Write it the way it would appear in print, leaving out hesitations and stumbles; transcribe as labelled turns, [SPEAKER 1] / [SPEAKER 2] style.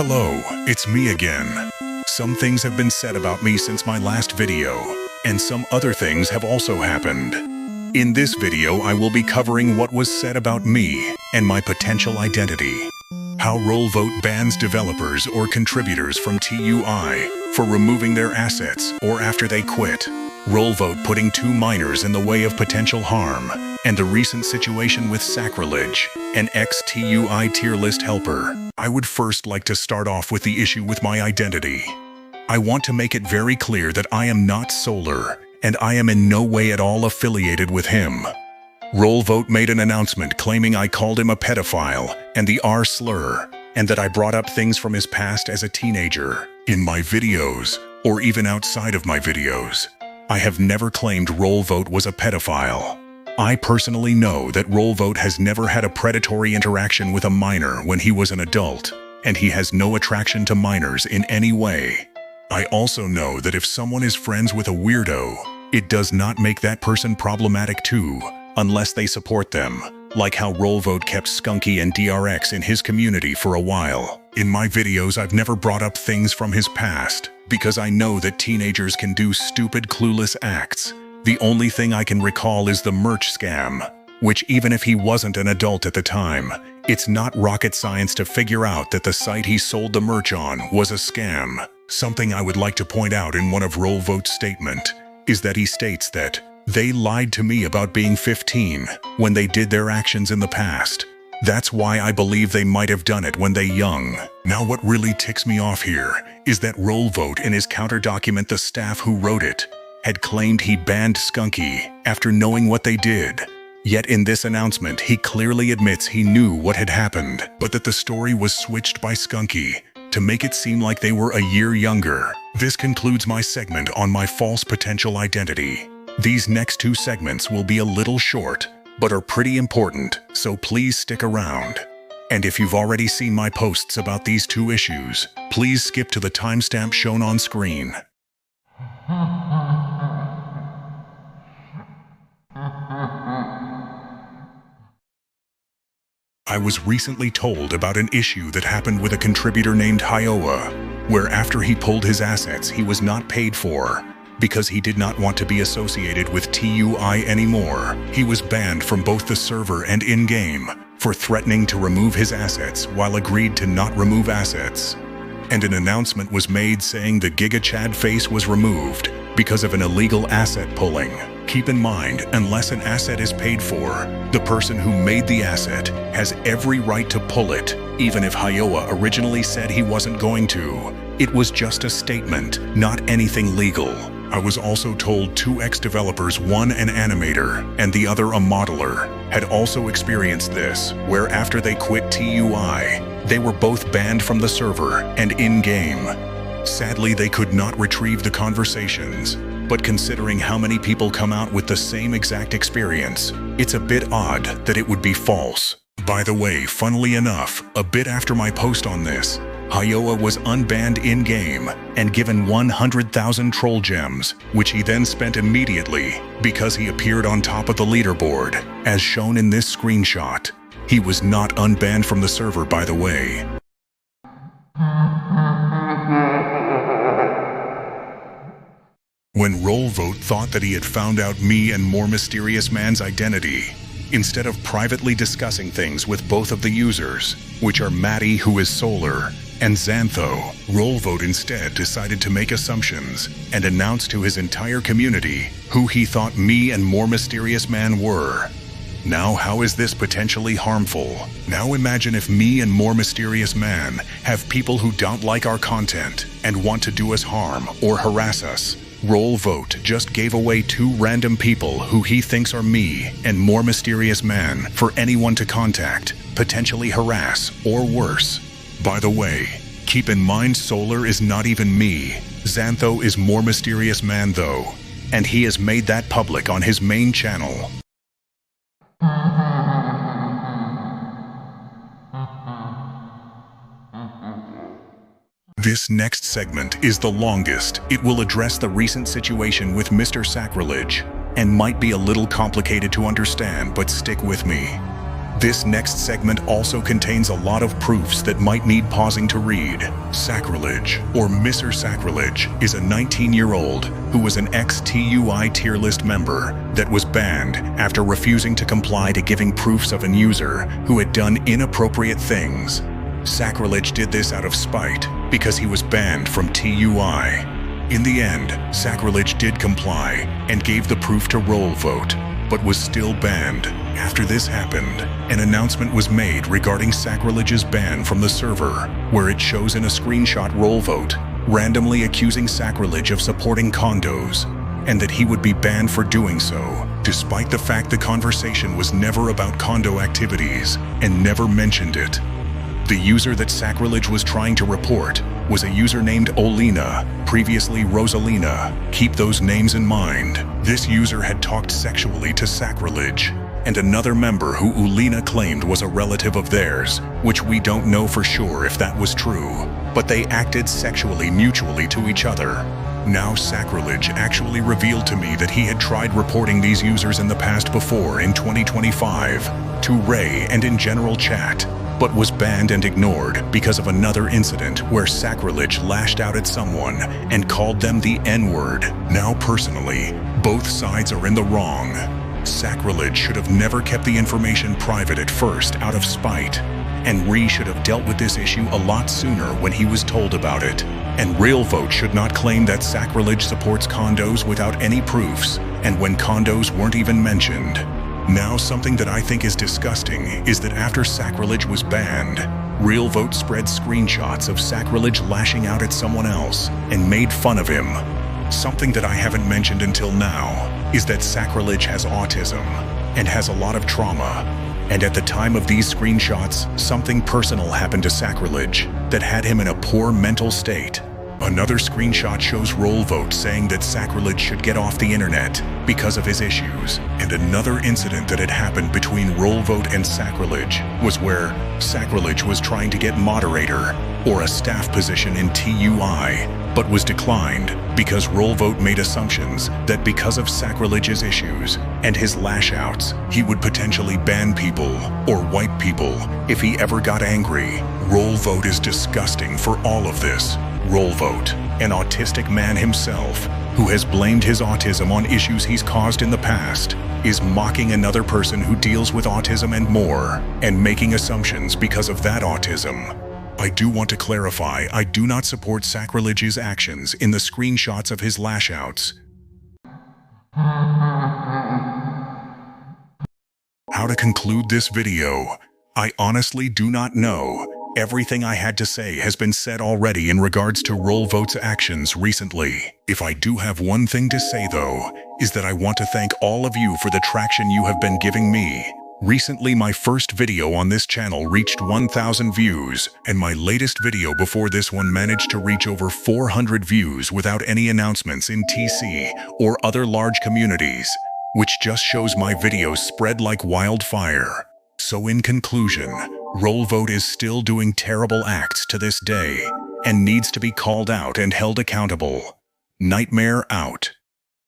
[SPEAKER 1] Hello, it's me again. Some things have been said about me since my last video, and some other things have also happened. In this video, I will be covering what was said about me and my potential identity. How Rolevote bans developers or contributors from TUI for removing their assets or after they quit. Rolevote putting 2 minors in the way of potential harm, and the recent situation with Sacrilege, an ex-TUI tier list helper. I would first like to start off with the issue with my identity. I want to make it very clear that I am not Solar, and I am in no way at all affiliated with him. Rolevote made an announcement claiming I called him a pedophile and the R slur, and that I brought up things from his past as a teenager in my videos, or even outside of my videos. I have never claimed Rolevote was a pedophile. I personally know that Rolevote has never had a predatory interaction with a minor when he was an adult, and he has no attraction to minors in any way. I also know that if someone is friends with a weirdo, it does not make that person problematic too, unless they support them, like how Rolevote kept Skunky and DRX in his community for a while. In my videos, I've never brought up things from his past, because I know that teenagers can do stupid, clueless acts. The only thing I can recall is the merch scam, which even if he wasn't an adult at the time, it's not rocket science to figure out that the site he sold the merch on was a scam. Something I would like to point out in one of Rolevote's statement is that he states that they lied to me about being 15 when they did their actions in the past. That's why I believe they might have done it when they young. Now what really ticks me off here is that Rolevote in his counter document, the staff who wrote it had claimed he banned Skunky after knowing what they did. Yet in this announcement, he clearly admits he knew what had happened, but that the story was switched by Skunky to make it seem like they were a year younger. This concludes my segment on my false potential identity. These next 2 segments will be a little short, but are pretty important, so please stick around. And if you've already seen my posts about these 2 issues, please skip to the timestamp shown on screen. I was recently told about an issue that happened with a contributor named Hayoa, where after he pulled his assets, he was not paid for because he did not want to be associated with TUI anymore. He was banned from both the server and in-game for threatening to remove his assets while agreed to not remove assets. And an announcement was made saying the Giga Chad face was removed because of an illegal asset pulling. Keep in mind, unless an asset is paid for, the person who made the asset has every right to pull it, even if Hayoa originally said he wasn't going to. It was just a statement, not anything legal. I was also told 2 ex-developers, one an animator and the other a modeler, had also experienced this, where after they quit TUI, they were both banned from the server and in-game. Sadly, they could not retrieve the conversations, but considering how many people come out with the same exact experience, it's a bit odd that it would be false. By the way, funnily enough, a bit after my post on this, Hayoa was unbanned in-game and given 100,000 troll gems, which he then spent immediately because he appeared on top of the leaderboard, as shown in this screenshot. He was not unbanned from the server, by the way. When Rolevote thought that he had found out me and More Mysterious Man's identity, instead of privately discussing things with both of the users, which are Maddie, who is Solar, and Xantho, Rolevote instead decided to make assumptions and announce to his entire community who he thought me and More Mysterious Man were. Now, how is this potentially harmful? Now imagine if me and More Mysterious Man have people who don't like our content and want to do us harm or harass us. Rolevote just gave away 2 random people who he thinks are me and More Mysterious Man for anyone to contact, potentially harass, or worse. By the way, keep in mind Solar is not even me. Xantho is More Mysterious Man though, and he has made that public on his main channel. This next segment is the longest. It will address the recent situation with Mr. Sacrilege, and might be a little complicated to understand, but stick with me. This next segment also contains a lot of proofs that might need pausing to read. Sacrilege, or Mr. Sacrilege, is a 19-year-old who was an ex-TUI tier list member that was banned after refusing to comply to giving proofs of an user who had done inappropriate things. Sacrilege did this out of spite because he was banned from TUI. In the end, Sacrilege did comply and gave the proof to Rolevote, but was still banned. After this happened, an announcement was made regarding Sacrilege's ban from the server, where it shows in a screenshot Rolevote randomly accusing Sacrilege of supporting condos, and that he would be banned for doing so, despite the fact the conversation was never about condo activities and never mentioned it. The user that Sacrilege was trying to report was a user named Olina, previously Rosalina. Keep those names in mind. This user had talked sexually to Sacrilege and another member who Olina claimed was a relative of theirs, which we don't know for sure if that was true, but they acted sexually mutually to each other. Now Sacrilege actually revealed to me that he had tried reporting these users in the past before in 2025 to Ray and in general chat, but was banned and ignored because of another incident where Sacrilege lashed out at someone and called them the N-word. Now personally, both sides are in the wrong. Sacrilege should have never kept the information private at first out of spite, and Ree should have dealt with this issue a lot sooner when he was told about it. And Rolevote should not claim that Sacrilege supports condos without any proofs, and when condos weren't even mentioned. Now, something that I think is disgusting is that after Sacrilege was banned, Rolevote spread screenshots of Sacrilege lashing out at someone else and made fun of him. Something that I haven't mentioned until now is that Sacrilege has autism and has a lot of trauma. And at the time of these screenshots, something personal happened to Sacrilege that had him in a poor mental state. Another screenshot shows Rolevote saying that Sacrilege should get off the internet because of his issues. And another incident that had happened between Rolevote and Sacrilege was where Sacrilege was trying to get moderator or a staff position in TUI, but was declined because Rolevote made assumptions that because of Sacrilege's issues and his lash-outs, he would potentially ban people or wipe people if he ever got angry. Rolevote is disgusting for all of this. Rolevote, an autistic man himself, who has blamed his autism on issues he's caused in the past, is mocking another person who deals with autism and more, and making assumptions because of that autism. I do want to clarify, I do not support Sacrilege's actions in the screenshots of his lash-outs. How to conclude this video? I honestly do not know. Everything I had to say has been said already in regards to Rolevote's actions recently. If I do have one thing to say though, is that I want to thank all of you for the traction you have been giving me. Recently, my first video on this channel reached 1,000 views, and my latest video before this one managed to reach over 400 views without any announcements in TC or other large communities, which just shows my videos spread like wildfire. So in conclusion, Rolevote is still doing terrible acts to this day and needs to be called out and held accountable. Nightmare out.